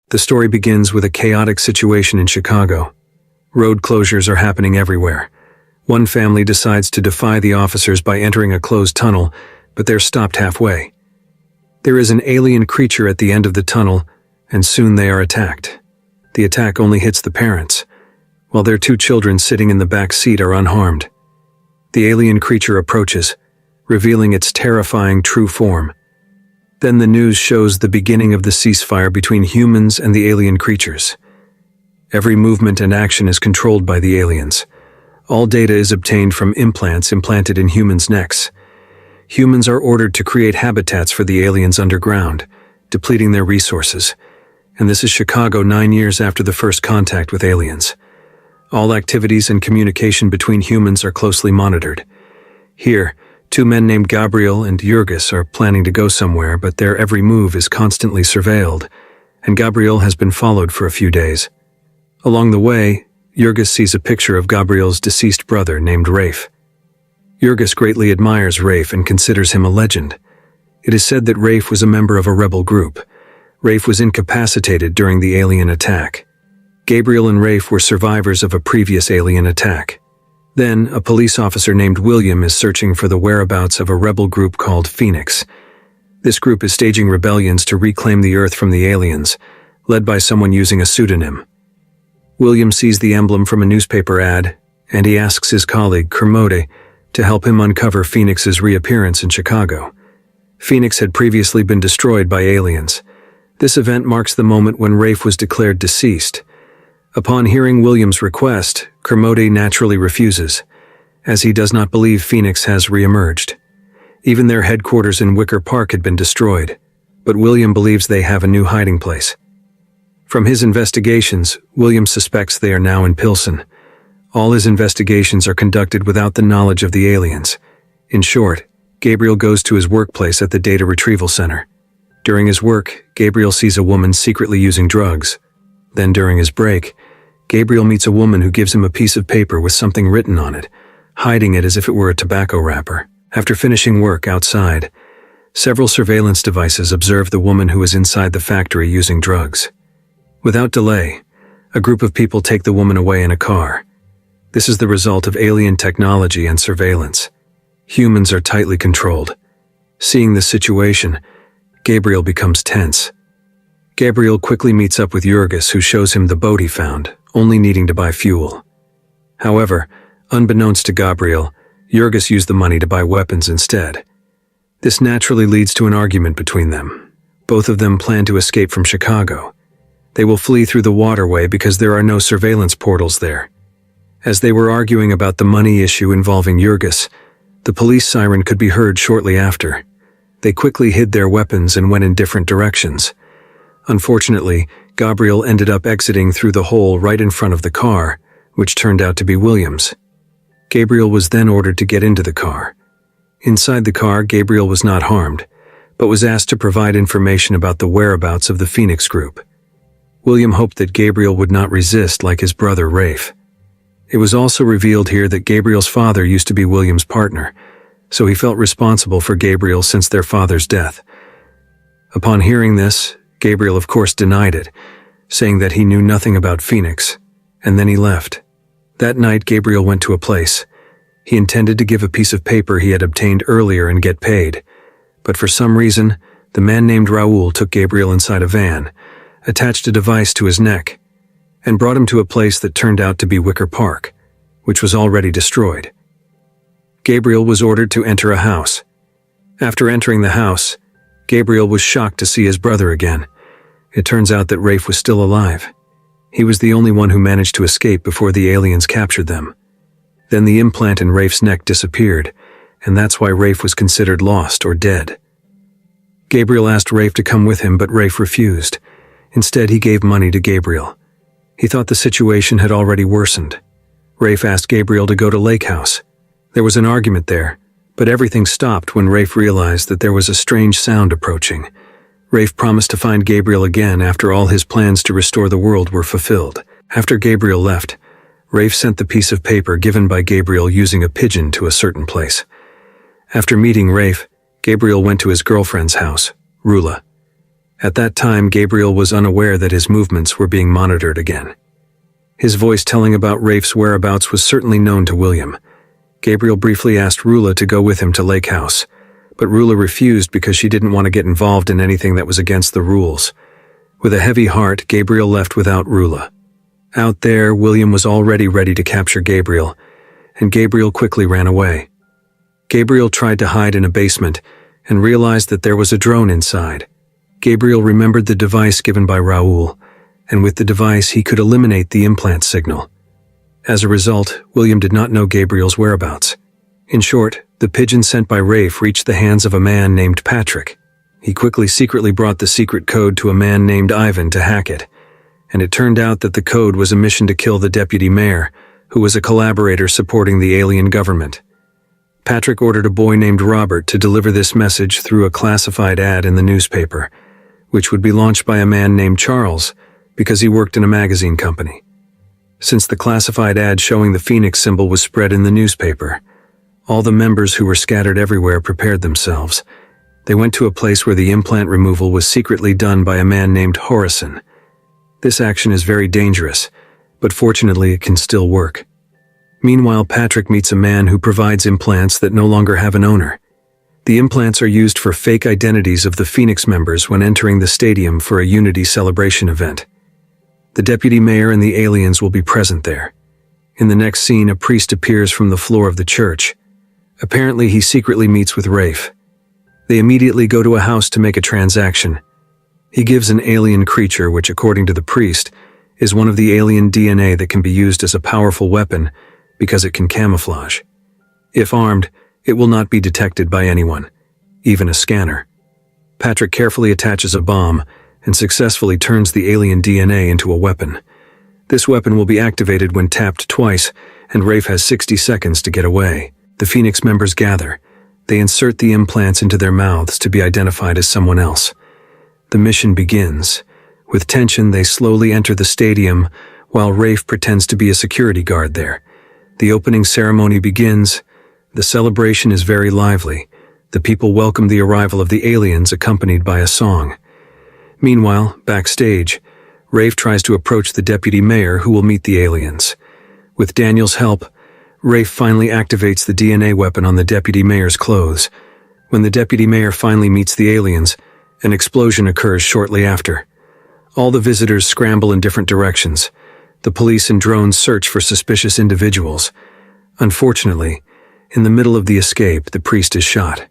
The story begins with a chaotic situation in Chicago. Road closures are happening everywhere. One family decides to defy the officers by entering a closed tunnel, but they're stopped halfway. There is an alien creature at the end of the tunnel, and soon they are attacked. The attack only hits the parents, while their two children sitting in the back seat are unharmed. The alien creature approaches, revealing its terrifying true form. Then the news shows the beginning of the ceasefire between humans and the alien creatures. Every movement and action is controlled by the aliens. All data is obtained from implants implanted in humans' necks. Humans are ordered to create habitats for the aliens underground, depleting their resources. And this is Chicago 9 years after the first contact with aliens. All activities and communication between humans are closely monitored. Here, two men named Gabriel and Jurgis are planning to go somewhere, but their every move is constantly surveilled, and Gabriel has been followed for a few days. Along the way, Jurgis sees a picture of Gabriel's deceased brother named Rafe. Jurgis greatly admires Rafe and considers him a legend. It is said that Rafe was a member of a rebel group. Rafe was incapacitated during the alien attack. Gabriel and Rafe were survivors of a previous alien attack. Then, a police officer named William is searching for the whereabouts of a rebel group called Phoenix. This group is staging rebellions to reclaim the Earth from the aliens, led by someone using a pseudonym. William sees the emblem from a newspaper ad, and he asks his colleague, Kermode, to help him uncover Phoenix's reappearance in Chicago. Phoenix had previously been destroyed by aliens. This event marks the moment when Rafe was declared deceased. Upon hearing William's request, Kermode naturally refuses, as he does not believe Phoenix has reemerged. Even their headquarters in Wicker Park had been destroyed, but William believes they have a new hiding place. From his investigations, William suspects they are now in Pilsen. All his investigations are conducted without the knowledge of the aliens. In short, Gabriel goes to his workplace at the Data Retrieval Center. During his work, Gabriel sees a woman secretly using drugs. Then during his break, Gabriel meets a woman who gives him a piece of paper with something written on it, hiding it as if it were a tobacco wrapper. After finishing work outside, several surveillance devices observe the woman who is inside the factory using drugs. Without delay, a group of people take the woman away in a car. This is the result of alien technology and surveillance. Humans are tightly controlled. Seeing this situation, Gabriel becomes tense. Gabriel quickly meets up with Jurgis, who shows him the boat he found, only needing to buy fuel. However, unbeknownst to Gabriel, Jurgis used the money to buy weapons instead. This naturally leads to an argument between them. Both of them plan to escape from Chicago. They will flee through the waterway because there are no surveillance portals there. As they were arguing about the money issue involving Jurgis, the police siren could be heard shortly after. They quickly hid their weapons and went in different directions. Unfortunately, Gabriel ended up exiting through the hole right in front of the car, which turned out to be William's. Gabriel was then ordered to get into the car. Inside the car, Gabriel was not harmed, but was asked to provide information about the whereabouts of the Phoenix group. William hoped that Gabriel would not resist like his brother Rafe. It was also revealed here that Gabriel's father used to be William's partner, so he felt responsible for Gabriel since their father's death. Upon hearing this, Gabriel of course denied it, saying that he knew nothing about Phoenix, and then he left. That night Gabriel went to a place. He intended to give a piece of paper he had obtained earlier and get paid, but for some reason, the man named Raoul took Gabriel inside a van, attached a device to his neck, and brought him to a place that turned out to be Wicker Park, which was already destroyed. Gabriel was ordered to enter a house. After entering the house, Gabriel was shocked to see his brother again. It turns out that Rafe was still alive. He was the only one who managed to escape before the aliens captured them. Then the implant in Rafe's neck disappeared, and that's why Rafe was considered lost or dead. Gabriel asked Rafe to come with him, but Rafe refused. Instead, he gave money to Gabriel. He thought the situation had already worsened. Rafe asked Gabriel to go to Lake House. There was an argument there, but everything stopped when Rafe realized that there was a strange sound approaching. Rafe promised to find Gabriel again after all his plans to restore the world were fulfilled. After Gabriel left, Rafe sent the piece of paper given by Gabriel using a pigeon to a certain place. After meeting Rafe, Gabriel went to his girlfriend's house, Rula. At that time, Gabriel was unaware that his movements were being monitored again. His voice telling about Rafe's whereabouts was certainly known to William. Gabriel briefly asked Rula to go with him to Lake House, but Rula refused because she didn't want to get involved in anything that was against the rules. With a heavy heart, Gabriel left without Rula. Out there, William was already ready to capture Gabriel, and Gabriel quickly ran away. Gabriel tried to hide in a basement and realized that there was a drone inside. Gabriel remembered the device given by Raoul, and with the device he could eliminate the implant signal. As a result, William did not know Gabriel's whereabouts. In short, the pigeon sent by Rafe reached the hands of a man named Patrick. He quickly secretly brought the secret code to a man named Ivan to hack it, and it turned out that the code was a mission to kill the deputy mayor, who was a collaborator supporting the alien government. Patrick ordered a boy named Robert to deliver this message through a classified ad in the newspaper, which would be launched by a man named Charles because he worked in a magazine company. Since the classified ad showing the phoenix symbol was spread in the newspaper, all the members who were scattered everywhere prepared themselves. They went to a place where the implant removal was secretly done by a man named Horrison. This action is very dangerous, but fortunately it can still work. Meanwhile, Patrick meets a man who provides implants that no longer have an owner. The implants are used for fake identities of the Phoenix members when entering the stadium for a Unity celebration event. The deputy mayor and the aliens will be present there. In the next scene, a priest appears from the floor of the church. Apparently, he secretly meets with Rafe. They immediately go to a house to make a transaction. He gives an alien creature which, according to the priest, is one of the alien DNA that can be used as a powerful weapon because it can camouflage. If armed, it will not be detected by anyone, even a scanner. Patrick carefully attaches a bomb and successfully turns the alien DNA into a weapon. This weapon will be activated when tapped twice, and Rafe has 60 seconds to get away. The Phoenix members gather. They insert the implants into their mouths to be identified as someone else. The mission begins. With tension, they slowly enter the stadium, while Rafe pretends to be a security guard there. The opening ceremony begins. The celebration is very lively. The people welcome the arrival of the aliens accompanied by a song. Meanwhile, backstage, Rafe tries to approach the deputy mayor who will meet the aliens. With Daniel's help, Rafe finally activates the DNA weapon on the deputy mayor's clothes. When the deputy mayor finally meets the aliens, an explosion occurs shortly after. All the visitors scramble in different directions. The police and drones search for suspicious individuals. Unfortunately, in the middle of the escape, the priest is shot.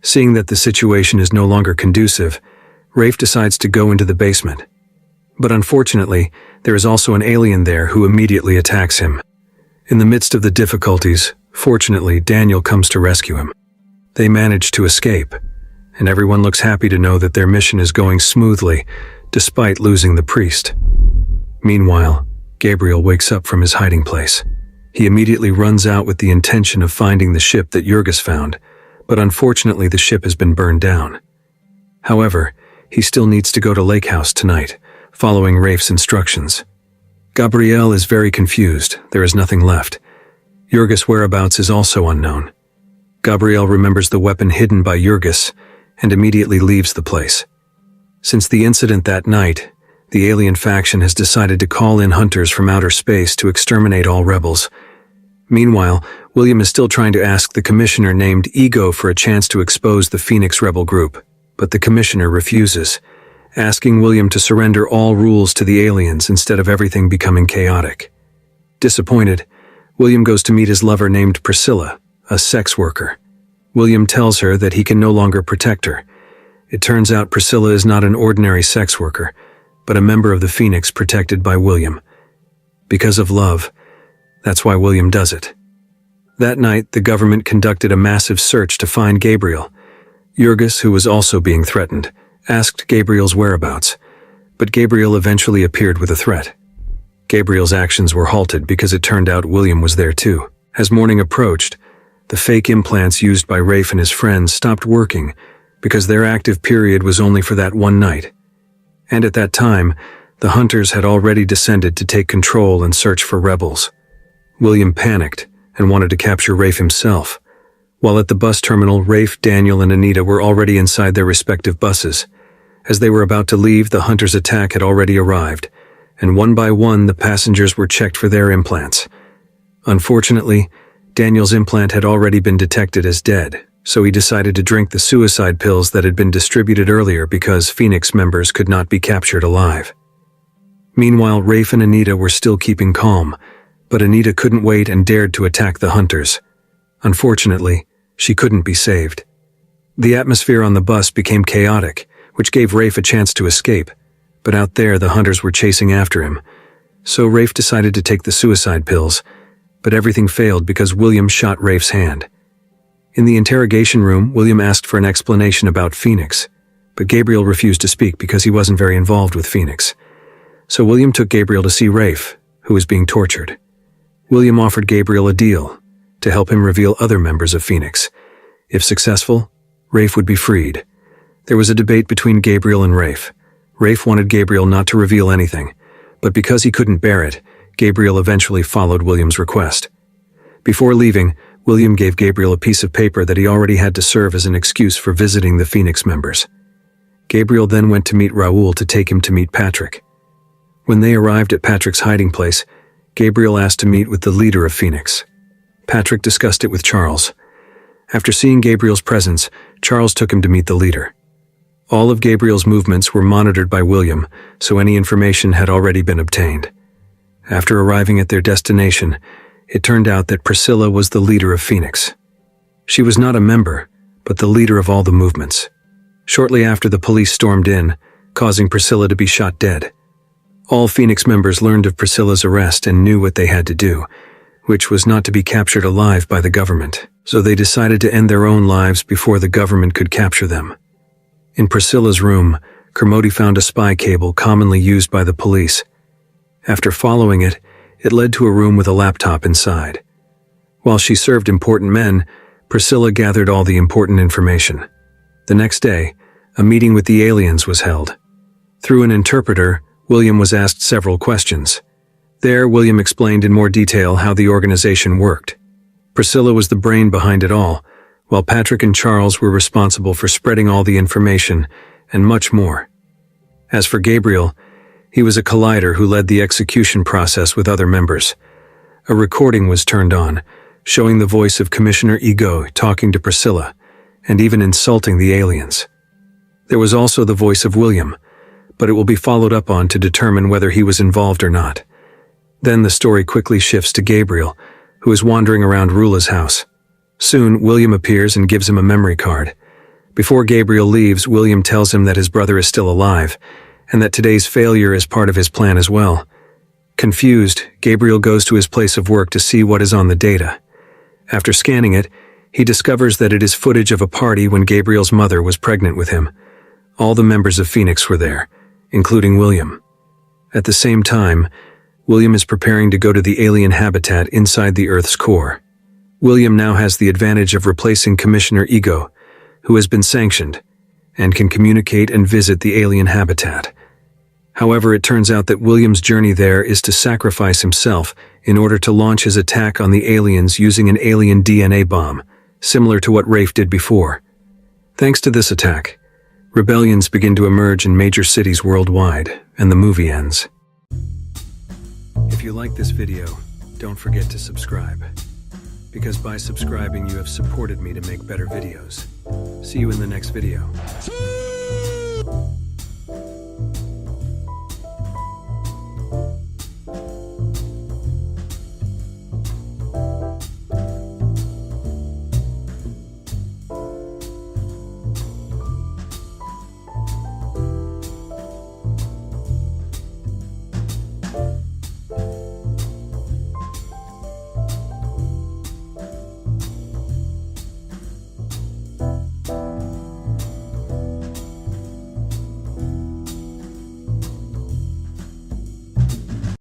Seeing that the situation is no longer conducive, Rafe decides to go into the basement. But unfortunately, there is also an alien there who immediately attacks him. In the midst of the difficulties, fortunately, Daniel comes to rescue him. They manage to escape, and everyone looks happy to know that their mission is going smoothly, despite losing the priest. Meanwhile, Gabriel wakes up from his hiding place. He immediately runs out with the intention of finding the ship that Jurgis found, but unfortunately the ship has been burned down. However, he still needs to go to Lake House tonight, following Rafe's instructions. Gabriel is very confused. There is nothing left. Jurgis' whereabouts is also unknown. Gabriel remembers the weapon hidden by Jurgis and immediately leaves the place. Since the incident that night, the alien faction has decided to call in hunters from outer space to exterminate all rebels. Meanwhile, William is still trying to ask the commissioner named Ego for a chance to expose the Phoenix rebel group, but the commissioner refuses, asking William to surrender all rules to the aliens instead of everything becoming chaotic. Disappointed, William goes to meet his lover named Priscilla, a sex worker. William tells her that he can no longer protect her. It turns out Priscilla is not an ordinary sex worker, but a member of the Phoenix protected by William. Because of love, that's why William does it. That night, the government conducted a massive search to find Gabriel. Jurgis, who was also being threatened, asked Gabriel's whereabouts, but Gabriel eventually appeared with a threat. Gabriel's actions were halted because it turned out William was there too. As morning approached, the fake implants used by Rafe and his friends stopped working because their active period was only for that one night. And at that time, the hunters had already descended to take control and search for rebels. William panicked and wanted to capture Rafe himself. While at the bus terminal, Rafe, Daniel, and Anita were already inside their respective buses. As they were about to leave, the hunter's attack had already arrived, and one by one the passengers were checked for their implants. Unfortunately, Daniel's implant had already been detected as dead, so he decided to drink the suicide pills that had been distributed earlier because Phoenix members could not be captured alive. Meanwhile, Rafe and Anita were still keeping calm, but Anita couldn't wait and dared to attack the hunters. Unfortunately, she couldn't be saved. The atmosphere on the bus became chaotic, which gave Rafe a chance to escape, but out there the hunters were chasing after him. So Rafe decided to take the suicide pills, but everything failed because William shot Rafe's hand. In the interrogation room, William asked for an explanation about Phoenix, but Gabriel refused to speak because he wasn't very involved with Phoenix. So William took Gabriel to see Rafe, who was being tortured. William offered Gabriel a deal to help him reveal other members of Phoenix. If successful, Rafe would be freed. There was a debate between Gabriel and Rafe. Rafe wanted Gabriel not to reveal anything, but because he couldn't bear it, Gabriel eventually followed William's request. Before leaving, William gave Gabriel a piece of paper that he already had to serve as an excuse for visiting the Phoenix members. Gabriel then went to meet Raoul to take him to meet Patrick. When they arrived at Patrick's hiding place, Gabriel asked to meet with the leader of Phoenix. Patrick discussed it with Charles. After seeing Gabriel's presence, Charles took him to meet the leader. All of Gabriel's movements were monitored by William, so any information had already been obtained. After arriving at their destination, it turned out that Priscilla was the leader of Phoenix. She was not a member, but the leader of all the movements. Shortly after, the police stormed in, causing Priscilla to be shot dead. All Phoenix members learned of Priscilla's arrest and knew what they had to do, which was not to be captured alive by the government, so they decided to end their own lives before the government could capture them. In Priscilla's room, Kermode found a spy cable commonly used by the police. After following it, it led to a room with a laptop inside. While she served important men, Priscilla gathered all the important information. The next day, a meeting with the aliens was held. Through an interpreter, William was asked several questions. There, William explained in more detail how the organization worked. Priscilla was the brain behind it all, while Patrick and Charles were responsible for spreading all the information and much more. As for Gabriel, he was a collider who led the execution process with other members. A recording was turned on, showing the voice of Commissioner Ego talking to Priscilla, and even insulting the aliens. There was also the voice of William, but it will be followed up on to determine whether he was involved or not. Then the story quickly shifts to Gabriel, who is wandering around Rula's house. Soon, William appears and gives him a memory card. Before Gabriel leaves, William tells him that his brother is still alive, and that today's failure is part of his plan as well. Confused, Gabriel goes to his place of work to see what is on the data. After scanning it, he discovers that it is footage of a party when Gabriel's mother was pregnant with him. All the members of Phoenix were there, including William. At the same time, William is preparing to go to the alien habitat inside the Earth's core. William now has the advantage of replacing Commissioner Ego, who has been sanctioned, and can communicate and visit the alien habitat. However, it turns out that William's journey there is to sacrifice himself in order to launch his attack on the aliens using an alien DNA bomb, similar to what Rafe did before. Thanks to this attack, rebellions begin to emerge in major cities worldwide, and the movie ends. If you like this video, don't forget to subscribe, because by subscribing you have supported me to make better videos. See you in the next video.